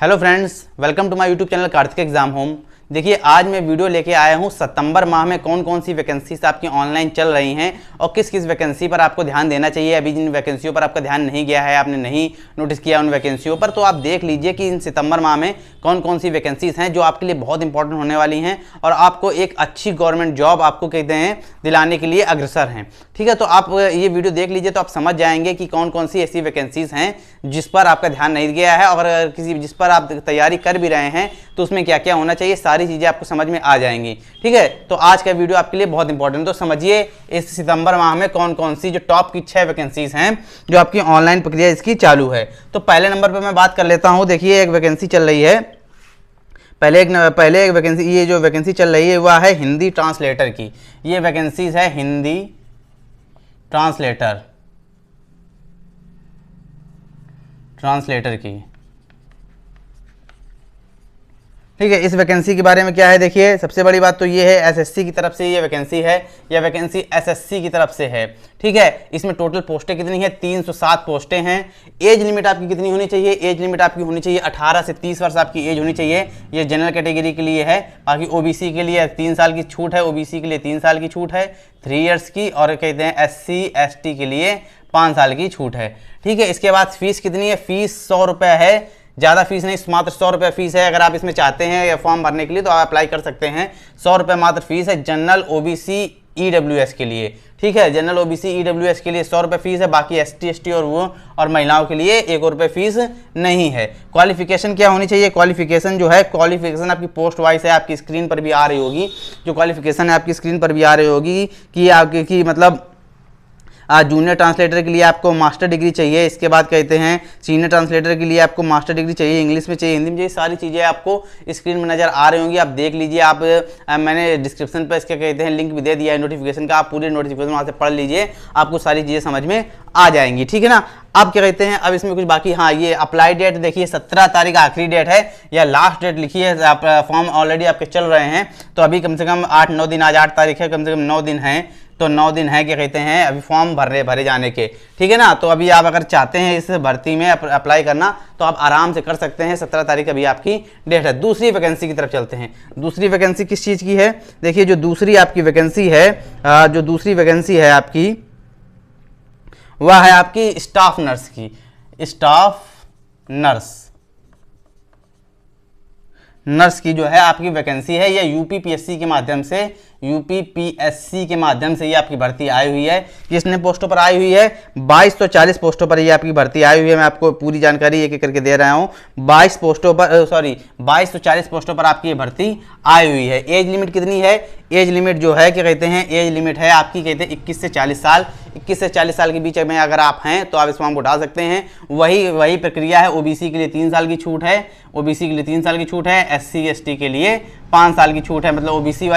Hello friends, welcome to my YouTube channel Kartik exam home. देखिए, आज मैं वीडियो लेके आया हूँ सितंबर माह में कौन कौन सी वैकेंसीज आपकी ऑनलाइन चल रही हैं और किस किस वैकेंसी पर आपको ध्यान देना चाहिए। अभी जिन वैकेंसियों पर आपका ध्यान नहीं गया है, आपने नहीं नोटिस किया उन वैकेंसियों पर, तो आप देख लीजिए कि इन सितंबर माह में कौन कौन सी वैकेंसीज हैं जो आपके लिए बहुत इंपॉर्टेंट होने वाली हैं और आपको एक अच्छी गवर्नमेंट जॉब आपको कहते हैं दिलाने के लिए अग्रसर हैं। ठीक है, तो आप ये वीडियो देख लीजिए तो आप समझ जाएंगे कि कौन कौन सी ऐसी वैकेंसीज हैं जिस पर आपका ध्यान नहीं गया है और जिस पर आप तैयारी कर भी रहे हैं तो उसमें क्या क्या होना चाहिए, सारी चीज़ें आपको समझ में आ जाएंगी। ठीक है, तो आज का वीडियो आपके लिए बहुत इंपॉर्टेंट, तो समझिए इस सितंबर माह में कौन कौन सी जो टॉप की 6 वैकेंसीज हैं जो आपकी ऑनलाइन प्रक्रिया इसकी चालू है। तो पहले नंबर पर मैं बात कर लेता हूँ। देखिए, एक वैकेंसी चल रही है, पहले एक वैकेंसी, ये जो वैकेंसी चल रही है वह है हिंदी ट्रांसलेटर की। ये वैकेंसीज है हिंदी ट्रांसलेटर की। ठीक है, इस वैकेंसी के बारे में क्या है, देखिए सबसे बड़ी बात तो ये है एसएससी की तरफ से ये वैकेंसी है, यह वैकेंसी एसएससी की तरफ से है। ठीक है, इसमें टोटल पोस्टें कितनी है, 307 पोस्टें हैं। एज लिमिट आपकी कितनी होनी चाहिए, एज लिमिट आपकी होनी चाहिए 18 से 30 वर्ष आपकी एज होनी चाहिए। ये जनरल कैटेगरी के लिए है। बाकी ओबीसी के लिए 3 साल की छूट है, ओबीसी के लिए 3 साल की छूट है, 3 इयर्स की, और कहते हैं एससी एसटी के लिए 5 साल की छूट है। ठीक है, इसके बाद फीस कितनी है, फीस 100 रुपये है, ज़्यादा फीस नहीं, मात्र 100 रुपये फीस है। अगर आप इसमें चाहते हैं फॉर्म भरने के लिए तो आप अप्लाई कर सकते हैं। 100 रुपये मात्र फीस है जनरल ओबीसी ईडब्ल्यूएस के लिए। ठीक है, जनरल ओबीसी ईडब्ल्यूएस के लिए 100 रुपये फीस है। बाकी एसटी एसटी और महिलाओं के लिए 1 रुपये फीस नहीं है। क्वालिफिकेशन क्या होनी चाहिए, क्वालिफिकेशन जो है, क्वालिफिकेशन आपकी पोस्ट वाइज है, आपकी स्क्रीन पर भी आ रही होगी। जो क्वालिफिकेशन है आपकी स्क्रीन पर भी आ रही होगी कि आपकी मतलब जूनियर ट्रांसलेटर के लिए आपको मास्टर डिग्री चाहिए। इसके बाद कहते हैं सीनियर ट्रांसलेटर के लिए आपको मास्टर डिग्री चाहिए, इंग्लिश में चाहिए, हिंदी में चाहिए। सारी चीज़ें आपको स्क्रीन में नज़र आ रही होंगी, आप देख लीजिए। आप मैंने डिस्क्रिप्शन पर इसके कहते हैं लिंक भी दे दिया है नोटिफिकेशन का, आप पूरे नोटिफिकेशन वहाँ से पढ़ लीजिए, आपको सारी चीज़ें समझ में आ जाएंगी। ठीक है ना। अब क्या कहते हैं, अब इसमें कुछ बाकी, हाँ, ये अप्लाई डेट देखिए 17 तारीख आखिरी डेट है या लास्ट डेट लिखी है। आप फॉर्म ऑलरेडी आपके चल रहे हैं तो अभी कम से कम 8-9 दिन, आज 8 तारीख है, कम से कम 9 दिन हैं, तो 9 दिन है क्या कहते हैं अभी फॉर्म भरे जाने के। ठीक है ना। तो अभी आप अगर चाहते हैं इस भर्ती में अप्लाई करना तो आप आराम से कर सकते हैं। 17 तारीख अभी आपकी डेट है। दूसरी वैकेंसी की तरफ चलते हैं। दूसरी वैकेंसी किस चीज़ की है, देखिए जो दूसरी आपकी वैकेंसी है, जो दूसरी वैकेंसी है आपकी वह है आपकी स्टाफ नर्स की। स्टाफ नर्स की जो है आपकी वैकेंसी है, यह यूपीपीएससी के माध्यम से ये आपकी भर्ती आई हुई है। कितने पोस्टों पर आई हुई है, 2240 पोस्टों पर ये आपकी भर्ती आई हुई है। मैं आपको पूरी जानकारी एक एक करके दे रहा हूँ। 2240 पोस्टों पर आपकी ये भर्ती आई हुई है। एज लिमिट कितनी है, एज लिमिट जो है क्या कहते हैं, एज लिमिट है आपकी कहते हैं 21 से 40 साल। 21 से 40 साल के बीच में अगर आप हैं तो आप इस फॉर्म को डाल सकते हैं। वही प्रक्रिया है। ओबीसी के लिए 3 साल की छूट है, ओबीसी के लिए 3 साल की छूट है, एससी एसटी के लिए 5 साल की छूट है। मतलब ओबीसी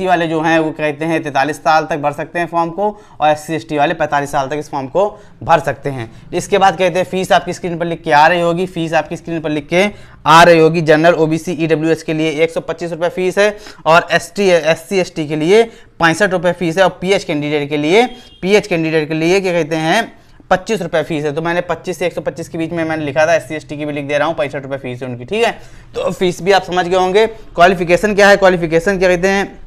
वाले जो हैं वो कहते हैं 43 साल तक भर सकते हैं फॉर्म को, और एससी एसटी वाले 45 साल तक इस फॉर्म को भर सकते हैं। इसके बाद कहते हैं फीस आपकी स्क्रीन पर लिख के आ रही होगी, फीस आपकी स्क्रीन पर लिख के आ रही होगी। जनरल ओबीसी ईडब्ल्यूएस के लिए 125 रुपये फीस है, और एससी एसटी के लिए 65 रुपये फीस है, और पीएच कैंडिडेट के लिए क्या कहते हैं 25 रुपये फीस है। तो मैंने 25 से 125 के बीच में मैंने लिखा था, एससी एसटी की भी लिख दे रहा हूँ, 65 रुपये फीस है उनकी। ठीक है, तो फीस भी आप समझ गए होंगे। क्वालिफिकेशन क्या है, क्वालिफिकेशन क्या कहते हैं,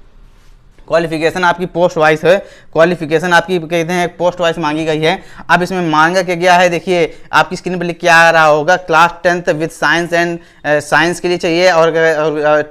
क्वालिफिकेशन आपकी पोस्ट वाइज है। क्वालिफिकेशन आपकी कहते हैं पोस्ट वाइज मांगी गई है। अब इसमें मांगा क्या गया है, देखिए आपकी स्क्रीन पर लिख के आ रहा होगा, class 10th with science and science के लिए चाहिए, और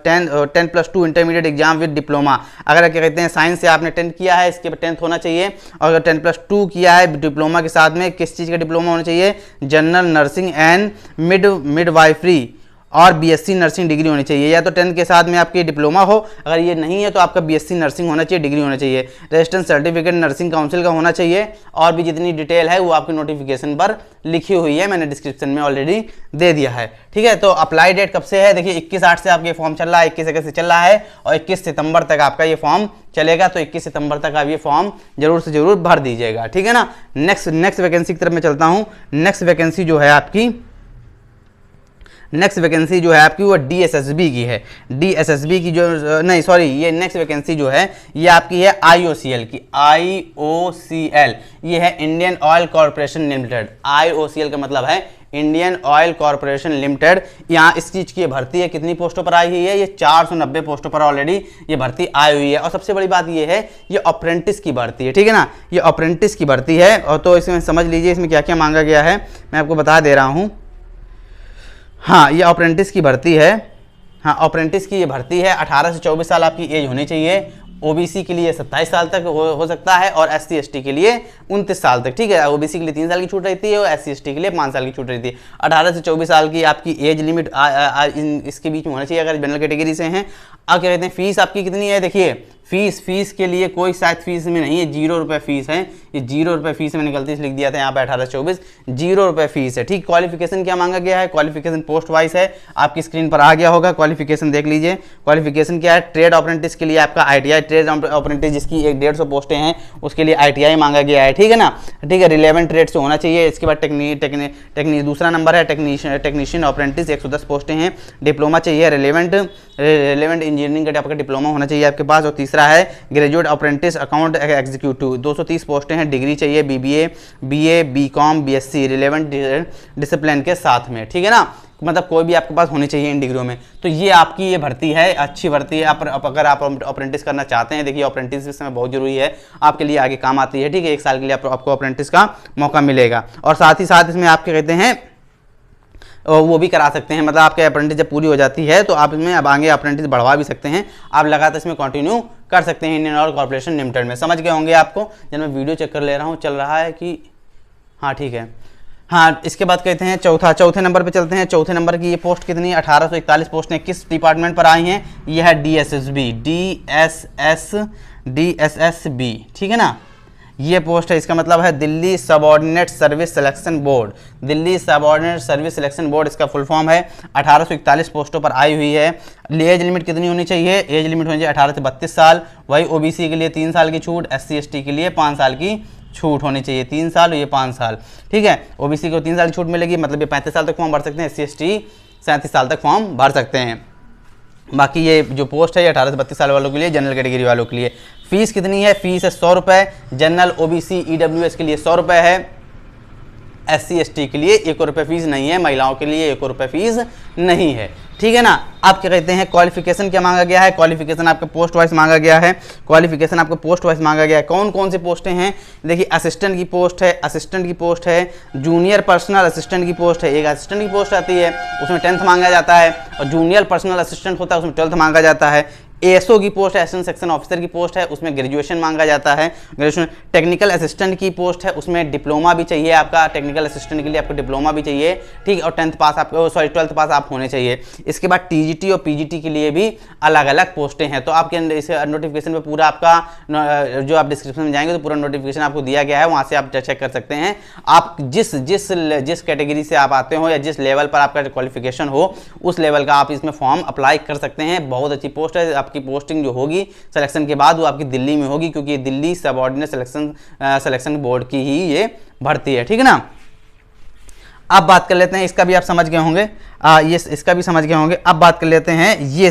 10+2 इंटरमीडिएट एग्जाम विद डिप्लोमा। अगर क्या कहते हैं साइंस से आपने 10th किया है, इसके 10th होना चाहिए, और 10+2 किया है डिप्लोमा के साथ में, किस चीज़ का डिप्लोमा होना चाहिए, जनरल नर्सिंग एंड मिडवाइफरी और बीएससी नर्सिंग डिग्री होनी चाहिए। या तो 10th के साथ में आपकी डिप्लोमा हो, अगर ये नहीं है तो आपका बीएससी नर्सिंग होना चाहिए, डिग्री होना चाहिए। रजिस्ट्रेशन सर्टिफिकेट नर्सिंग काउंसिल का होना चाहिए, और भी जितनी डिटेल है वो आपकी नोटिफिकेशन पर लिखी हुई है, मैंने डिस्क्रिप्शन में ऑलरेडी दे दिया है। ठीक है, तो अप्लाई डेट कब से है, देखिए 21/8 से आपका ये फॉर्म चल रहा है, 21 अगस्त से चल रहा है, और 21 सितंबर तक आपका ये फॉर्म चलेगा। तो 21 सितंबर तक आप ये फॉर्म जरूर से जरूर भर दीजिएगा। ठीक है ना। नेक्स्ट वैकेंसी की तरफ मैं चलता हूँ। नेक्स्ट वैकेंसी जो है आपकी वो डीएसएसबी की है। डीएसएसबी की जो नहीं सॉरी ये नेक्स्ट वैकेंसी जो है ये आपकी है आईओसीएल की। आईओसीएल ये है Indian oil corporation limited. IOCL का मतलब है इंडियन ऑयल कॉर्पोरेशन लिमिटेड, यहाँ इस चीज़ की भर्ती है। कितनी पोस्टों पर आई हुई है? ये 490 पोस्टों पर ऑलरेडी ये भर्ती आई हुई है। और सबसे बड़ी बात ये है, ये अप्रेंटिस की भर्ती है, ठीक है ना, ये अप्रेंटिस की भर्ती है। और तो इसमें समझ लीजिए इसमें क्या क्या मांगा गया है, मैं आपको बता दे रहा हूँ। हाँ, ये अप्रेंटिस की भर्ती है। हाँ, अप्रेंटिस की ये भर्ती है। 18 से 24 साल आपकी एज होनी चाहिए। ओबीसी के लिए 27 साल तक हो सकता है और एससी एसटी के लिए 29 साल तक, ठीक है। ओबीसी के लिए 3 साल की छूट रहती है और एससी एसटी के लिए 5 साल की छूट रहती है। 18 से 24 साल की आपकी एज लिमिट इसके बीच में होना चाहिए अगर जनरल कैटेगरी से हैं। अब क्या कहते हैं, फीस आपकी कितनी है? देखिए फीस के लिए कोई शायद फीस में नहीं है, 0 रुपये फीस है। ये 0 रुपये फीस मैंने गलती से लिख दिया था यहाँ पे 18 से 24, 0 रुपये फीस है, ठीक। क्वालिफिकेशन क्या मांगा गया है? क्वालिफिकेशन पोस्ट वाइज है, आपकी स्क्रीन पर आ गया होगा। क्वालिफिकेशन देख लीजिए, क्वालिफिकेशन क्या है? ट्रेड अप्रेंटिस के लिए आपका ITI, ट्रेड अप्रेंटिस जिसकी 150 पोस्टें हैं उसके लिए ITI मांगा गया है, ठीक है ना, ठीक है। रिलेवेंट ट्रेड से होना चाहिए। इसके बाद दूसरा नंबर है टेक्नीशियन अप्रेंटिस, 110 पोस्टें हैं। डिप्लोमा चाहिए, रिलेवेंट इंजीनियरिंग का आपका डिप्लोमा होना चाहिए आपके पास। और तीसरा है ग्रेजुएट अप्रेंटिस अकाउंट एग्जीक्यूटिव, 230 पोस्टें हैं। डिग्री चाहिए BBA, BA, BCom, BSc relevant discipline के साथ में, ठीक है ना, मतलब कोई भी आपके पास होनी चाहिए इन डिग्रियों में। तो ये आपकी ये भर्ती है, अच्छी भर्ती है। अगर आप अप्रेंटिस करना चाहते हैं, देखिए अप्रेंटिस इस समय बहुत जरूरी है, आपके लिए आगे काम आती है, ठीक है। 1 साल के लिए आपको अप्रेंटिस का मौका मिलेगा। और साथ ही साथ इसमें आपके कहते हैं वो भी करा सकते हैं, मतलब आपके अप्रेंटिस जब पूरी हो जाती है तो आप इसमें अब आगे अप्रेंटिस बढ़वा भी सकते हैं, आप लगातार इसमें कंटिन्यू कर सकते हैं इंडियन ऑयल कॉर्पोरेशन लिमिटेड में। समझ गए होंगे आपको, जब मैं वीडियो चेक कर ले रहा हूँ चल रहा है कि हाँ ठीक है। हाँ, इसके बाद कहते हैं चौथे नंबर पे चलते हैं। चौथे नंबर की ये पोस्ट कितनी है? 1841 पोस्टें किस डिपार्टमेंट पर आई हैं? ये है DSSB, ठीक है ना, ये पोस्ट है। इसका मतलब है Delhi subordinate service selection board, Delhi subordinate service selection board इसका फुल फॉर्म है। 1841 पोस्टों पर आई हुई है। एज लिमिट कितनी होनी चाहिए? एज लिमिट होनी चाहिए 18 से 32 साल। वही ओबीसी के लिए 3 साल की छूट, SC ST के लिए 5 साल की छूट होनी चाहिए। 3 साल और ये 5 साल, ठीक है। ओबीसी को 3 साल की छूट मिलेगी, मतलब ये 35 साल तक फॉर्म भर सकते हैं। SC ST 37 साल तक फॉर्म भर सकते हैं। बाकी ये जो पोस्ट है ये 18 से 32 साल वालों के लिए, जनरल कैटेगरी वालों के लिए। फीस कितनी है? फीस है 100 रुपये। जनरल OBC EWS के लिए 100 रुपये है। SC ST के लिए 1 रुपये फीस नहीं है, महिलाओं के लिए 1 रुपये फीस नहीं है, ठीक है ना। आप क्या कहते हैं, क्वालिफिकेशन क्या मांगा गया है? क्वालिफिकेशन आपका पोस्ट वाइज मांगा गया है। क्वालिफिकेशन आपका पोस्ट वाइज मांगा गया है। कौन कौन से पोस्टें हैं? देखिए असिस्टेंट की पोस्ट है, जूनियर पर्सनल असिस्टेंट की पोस्ट है। एक असिस्टेंट की पोस्ट आती है उसमें 10th मांगा जाता है, और जूनियर पर्सनल असिस्टेंट होता है उसमें 12th मांगा जाता है। ASO की पोस्ट है, असिस्टेंट सेक्शन ऑफिसर की पोस्ट है, उसमें ग्रेजुएशन मांगा जाता है, ग्रेजुएशन। टेक्निकल असिस्टेंट की पोस्ट है, उसमें डिप्लोमा भी चाहिए आपका, टेक्निकल असिस्टेंट के लिए आपको डिप्लोमा भी चाहिए, ठीक है। और 12th पास आप होने चाहिए। इसके बाद TGT और PGT के लिए भी अलग अलग पोस्टें हैं। तो आपके इस नोटिफिकेशन पे पूरा आपका जो आप डिस्क्रिप्शन में जाएंगे तो पूरा नोटिफिकेशन आपको दिया गया है, वहाँ से आप चेक कर सकते हैं। आप जिस कैटेगरी से आप आते हो या जिस लेवल पर आपका क्वालिफिकेशन हो उस लेवल का आप इसमें फॉर्म अप्लाई कर सकते हैं। बहुत अच्छी पोस्ट है। आपकी पोस्टिंग जो होगी सिलेक्शन के बाद वो आपकी दिल्ली में होगी, क्योंकि दिल्ली सबऑर्डिनेट सिलेक्शन बोर्ड की ही ये भर्ती है, ठीक है ना। अब बात कर लेते हैं, इसका भी आप समझ गए होंगे, ये इसका भी समझ गए होंगे। अब बात कर लेते हैं ये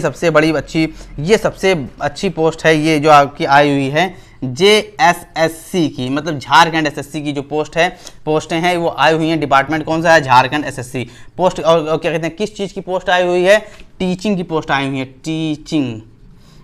सबसे अच्छी पोस्ट है, ये जो आपकी आई हुई है JSSC की, मतलब झारखंड SSC की जो पोस्टें हैं वो आई हुई हैं। डिपार्टमेंट कौन सा है? Jharkhand SSC post. और क्या कहते हैं, किस चीज़ की पोस्ट आई हुई है? टीचिंग की पोस्ट आई हुई है, टीचिंग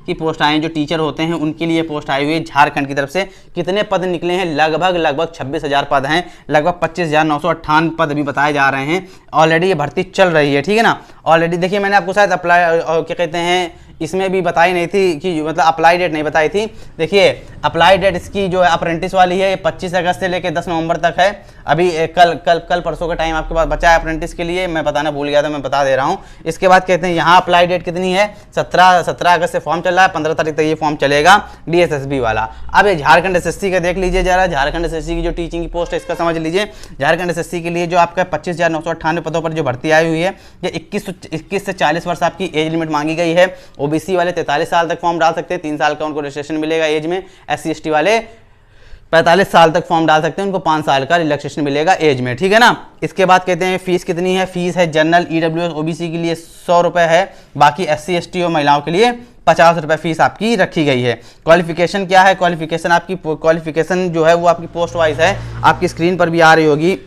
की पोस्ट आई हैं। जो टीचर होते हैं उनके लिए पोस्ट आई हुई है झारखंड की तरफ से। कितने पद निकले हैं? लगभग 26,000 पद हैं, लगभग 25,958 पद अभी बताए जा रहे हैं। ऑलरेडी ये भर्ती चल रही है, ठीक है ना। ऑलरेडी देखिए मैंने आपको शायद क्या कहते हैं इसमें भी बताई नहीं थी कि मतलब अप्लाई डेट नहीं बताई थी। देखिए अप्लाई डेट इसकी जो है अप्रेंटिस वाली है 25 अगस्त से लेकर 10 नवंबर तक है। अभी कल परसों का टाइम आपके पास बचा है अप्रेंटिस के लिए, मैं बताना भूल गया था, मैं बता दे रहा हूँ। इसके बाद कहते हैं यहाँ अप्लाई डेट कितनी है? 17 अगस्त से फॉर्म चल रहा है, 15 तारीख तक ये फॉर्म चलेगा DSSB वाला। अब ये झारखंड SSC का देख लीजिए जरा, झारखंड SSC की जो टीचिंग की पोस्ट है इसका समझ लीजिए। झारखंड SSC के लिए जो आपका 25,998 पदों पर जो भर्ती आई हुई है, ये 21 से 40 वर्ष आपकी एज लिमिट मांगी गई है। OBC वाले 43 साल तक फॉर्म डाल सकते हैं, 3 साल का उनको रजिस्ट्रेशन मिलेगा एज में। SC ST वाले 45 साल तक फॉर्म डाल सकते हैं, उनको 5 साल का रिलैक्सेशन मिलेगा एज में, ठीक है ना। इसके बाद कहते हैं फीस कितनी है? फीस है जनरल EWS OBC के लिए 100 रुपये है, बाकी SC ST और महिलाओं के लिए 50 रुपये फीस आपकी रखी गई है। क्वालिफिकेशन क्या है? क्वालिफिकेशन जो है वो आपकी पोस्ट वाइज है, आपकी स्क्रीन पर भी आ रही होगी।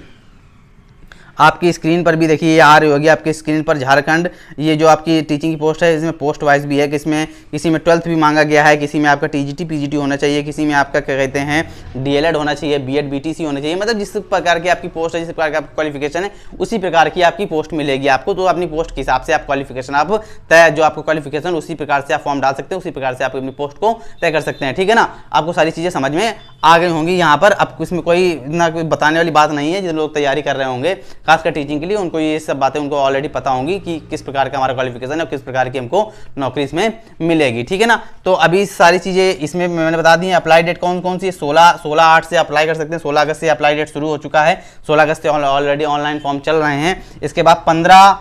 आपकी स्क्रीन पर भी देखिए ये आ रही होगी आपकी स्क्रीन पर झारखंड, ये जो आपकी टीचिंग की पोस्ट है इसमें पोस्ट वाइज भी है कि इसमें किसी में 12th भी मांगा गया है, किसी में आपका टीजीटी पीजीटी होना चाहिए, किसी में आपका क्या कहते हैं डीएलएड होना चाहिए, बीएड बीटीसी होना चाहिए। मतलब जिस प्रकार की आपकी पोस्ट है, जिस प्रकार का आपका क्वालिफिकेशन है उसी प्रकार की आपकी पोस्ट मिलेगी आपको। तो अपनी पोस्ट के हिसाब से आप क्वालिफिकेशन आप तय, जो आपको क्वालिफिकेशन उसी प्रकार से आप फॉर्म डाल सकते हैं, उसी प्रकार से आप अपनी पोस्ट को तय कर सकते हैं। ठीक है ना, आपको सारी चीज़ें समझ में आ गई होंगी यहाँ पर। अब इसमें कोई ना कोई बताने वाली बात नहीं है, जो लोग तैयारी कर रहे होंगे खासकर टीचिंग के लिए उनको ये सब बातें उनको ऑलरेडी पता होंगी कि किस प्रकार का हमारा क्वालिफिकेशन है और किस प्रकार की हमको नौकरी इसमें मिलेगी। ठीक है ना, तो अभी सारी चीज़ें इसमें मैंने बता दी हैं। अप्लाई डेट कौन कौन सी है, 16/8 से अप्लाई कर सकते हैं। 16 अगस्त से अप्लाई डेट शुरू हो चुका है, 16 अगस्त से ऑलरेडी ऑनलाइन फॉर्म चल रहे हैं। इसके बाद 15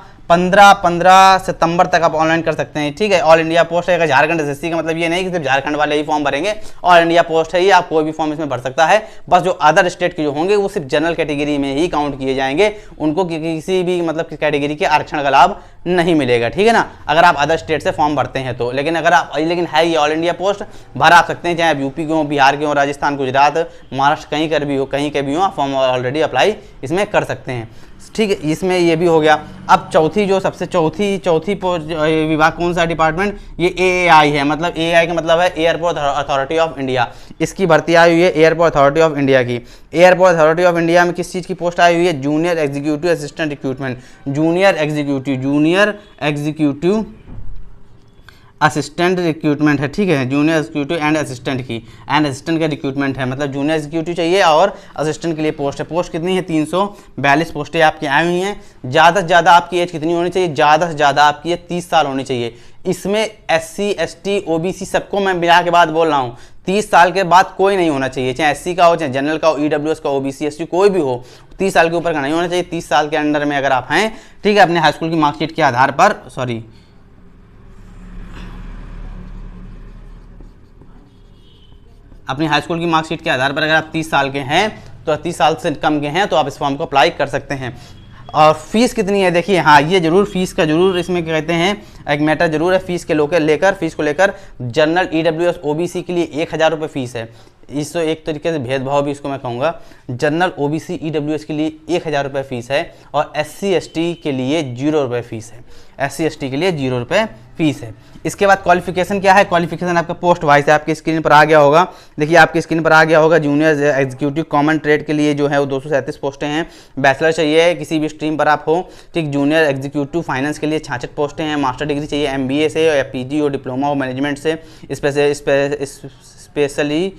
सितंबर तक आप ऑनलाइन कर सकते हैं। ठीक है, ऑल इंडिया पोस्ट है। झारखंड एसएससी का मतलब ये नहीं कि सिर्फ झारखंड वाले ही फॉर्म भरेंगे, ऑल इंडिया पोस्ट है ये, आप कोई भी फॉर्म इसमें भर सकता है। बस जो अदर स्टेट के जो होंगे वो सिर्फ जनरल कैटेगरी में ही काउंट किए जाएंगे, उनको किसी भी मतलब कैटेगरी के आरक्षण का लाभ नहीं मिलेगा। ठीक है ना, अगर आप अदर स्टेट से फॉर्म भरते हैं तो। लेकिन अगर आप लेकिन है ये ऑल इंडिया पोस्ट, भर आप सकते हैं, चाहे आप यूपी के हो, बिहार के हो, राजस्थान, गुजरात, महाराष्ट्र कहीं कर भी हो, कहीं के भी हो, आप फॉर्म ऑलरेडी अप्लाई इसमें कर सकते हैं। ठीक है, इसमें ये भी हो गया। अब चौथी जो सबसे चौथी विभाग कौन सा डिपार्टमेंट, ये एएआई है। मतलब एएआई का मतलब है एयरपोर्ट अथॉरिटी ऑफ इंडिया। इसकी भर्ती आई हुई है एयरपोर्ट अथॉरिटी ऑफ इंडिया की। एयरपोर्ट अथॉरिटी ऑफ इंडिया में किस चीज़ की पोस्ट आई हुई है, junior executive assistant recruitment, junior executive assistant recruitment है। ठीक है, जूनियर एग्जीक्यूटिव एंड असिस्टेंट का रिक्रूटमेंट है। मतलब जूनियर एग्जीक्यूटिव चाहिए और असिस्टेंट के लिए पोस्ट है। पोस्ट कितनी है, 342 पोस्टें आपकी आई हुई हैं। ज़्यादा से ज़्यादा आपकी एज कितनी होनी चाहिए, ज़्यादा से ज़्यादा आपकी 30 साल होनी चाहिए। इसमें SC ST OBC सबको मैं मिला के बाद बोल रहा हूँ, 30 साल के बाद कोई नहीं होना चाहिए, चाहे SC का हो, चाहे जनरल का हो, EWS का, OBC ST कोई भी हो, 30 साल के ऊपर का नहीं होना चाहिए। 30 साल के अंडर में अगर आप हैं, ठीक है, अपने हाई स्कूल की मार्कशीट के आधार पर, अपनी हाई स्कूल की मार्कशीट के आधार पर अगर आप 30 साल के हैं तो 30 साल से कम के हैं तो आप इस फॉर्म को अप्लाई कर सकते हैं। और फीस कितनी है देखिए, हाँ ये जरूर फीस का जरूर इसमें क्या कहते हैं एक मैटर जरूर है। फीस को लेकर जनरल EWS OBC के लिए 1000 रुपये फीस है। इससे एक तरीके से भेदभाव भी इसको मैं कहूँगा। जनरल OBC EWS के लिए 1000 रुपये फीस है और SC ST के लिए 0 रुपये फीस है। SC ST के लिए 0 रुपये फीस है। इसके बाद क्वालिफिकेशन क्या है, क्वालिफिकेशन आपका पोस्ट वाइज है, आपकी स्क्रीन पर आ गया होगा। देखिए आपकी स्क्रीन पर आ गया होगा। जूनियर एग्जीक्यूटिव कॉमन ट्रेड के लिए जो है वो 237 पोस्टें हैं। बैचलर चाहिए किसी भी स्ट्रीम पर आप हो, ठीक। जूनियर एग्जीक्यूटिव फाइनेंस के लिए 66 पोस्टें हैं। मास्टर डिग्री चाहिए MBA से या PG और डिप्लोमा हो मैनेजमेंट से, स्पेशली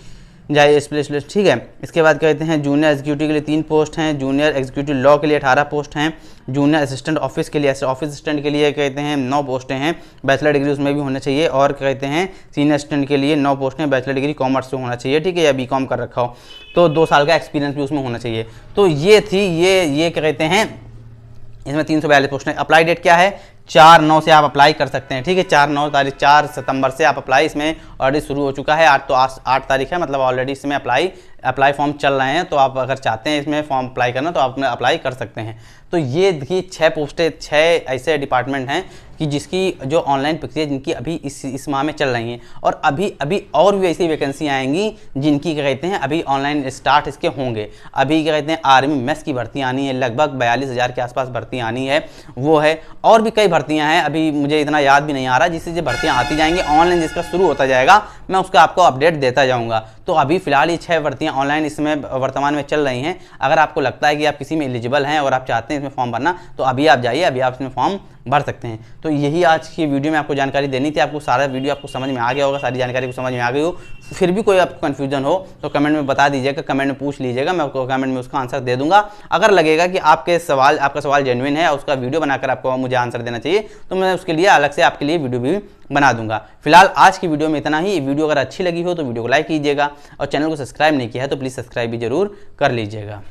जाइए स्पेशलिस्ट, ठीक है। इसके बाद कहते हैं जूनियर एग्जीक्यूटिव के लिए 3 पोस्ट हैं। जूनियर एग्जीक्यूटिव लॉ के लिए 18 पोस्ट हैं। जूनियर असिस्टेंट ऑफिस के लिए, ऑफिस असिस्टेंट के लिए कहते हैं 9 पोस्टें हैं। बैचलर डिग्री उसमें भी होना चाहिए। और कहते हैं सीनियर असिस्टेंट के लिए 9 पोस्टें, बैचलर डिग्री कॉमर्स से होना चाहिए, ठीक है, या BCom कर रखा हो तो 2 साल का एक्सपीरियंस भी उसमें होना चाहिए। तो ये थी ये क्या कहते हैं, इसमें 342 पोस्टें। अप्लाई डेट क्या है, 4/9 से आप अप्लाई कर सकते हैं, ठीक है। 4 सितंबर से आप अप्लाई इसमें ऑलरेडी शुरू हो चुका है। 8 तारीख है, मतलब ऑलरेडी इसमें अप्लाई फॉर्म चल रहे हैं। तो आप अगर चाहते हैं इसमें फॉर्म अप्लाई करना तो आप अप्लाई कर सकते हैं। तो ये देखिए 6 पोस्टें, 6 ऐसे डिपार्टमेंट हैं कि जिसकी जो ऑनलाइन प्रक्रिया जिनकी अभी इस माह में चल रही हैं। और अभी और भी ऐसी वैकेंसी आएंगी जिनकी क्या कहते हैं अभी ऑनलाइन स्टार्ट इसके होंगे। अभी क्या कहते हैं आर्मी मेस की भर्ती आनी है, लगभग 42,000 के आसपास भर्ती आनी है, वो है। और भी कई भर्तियां हैं, अभी मुझे इतना याद भी नहीं आ रहा, जिससे जो भर्तियां आती जाएंगी ऑनलाइन जिसका शुरू होता जाएगा मैं उसका आपको अपडेट देता जाऊँगा। तो अभी फिलहाल ये 6 भर्तियाँ ऑनलाइन इसमें वर्तमान में चल रही हैं। अगर आपको लगता है कि आप किसी में एलिजिबल हैं और आप चाहते हैं इसमें फॉर्म भरना तो अभी आप जाइए, अभी आप इसमें फॉर्म भर सकते हैं। तो यही आज की वीडियो में आपको जानकारी देनी थी। आपको सारा वीडियो आपको समझ में आ गया होगा, सारी जानकारी को समझ में आ गई हो। फिर भी कोई आपको कन्फ्यूजन हो तो कमेंट में बता दीजिएगा, कमेंट में पूछ लीजिएगा, मैं आपको कमेंट में उसका आंसर दे दूंगा। अगर लगेगा कि आपका सवाल जेन्युइन है, उसका वीडियो बनाकर आपको मुझे आंसर देना चाहिए तो मैं उसके लिए अलग से आपके लिए वीडियो भी बना दूंगा। फिलहाल आज की वीडियो में इतना ही। वीडियो अगर अच्छी लगी हो तो वीडियो को लाइक कीजिएगा और चैनल को सब्सक्राइब नहीं किया है तो प्लीज़ सब्सक्राइब भी जरूर कर लीजिएगा।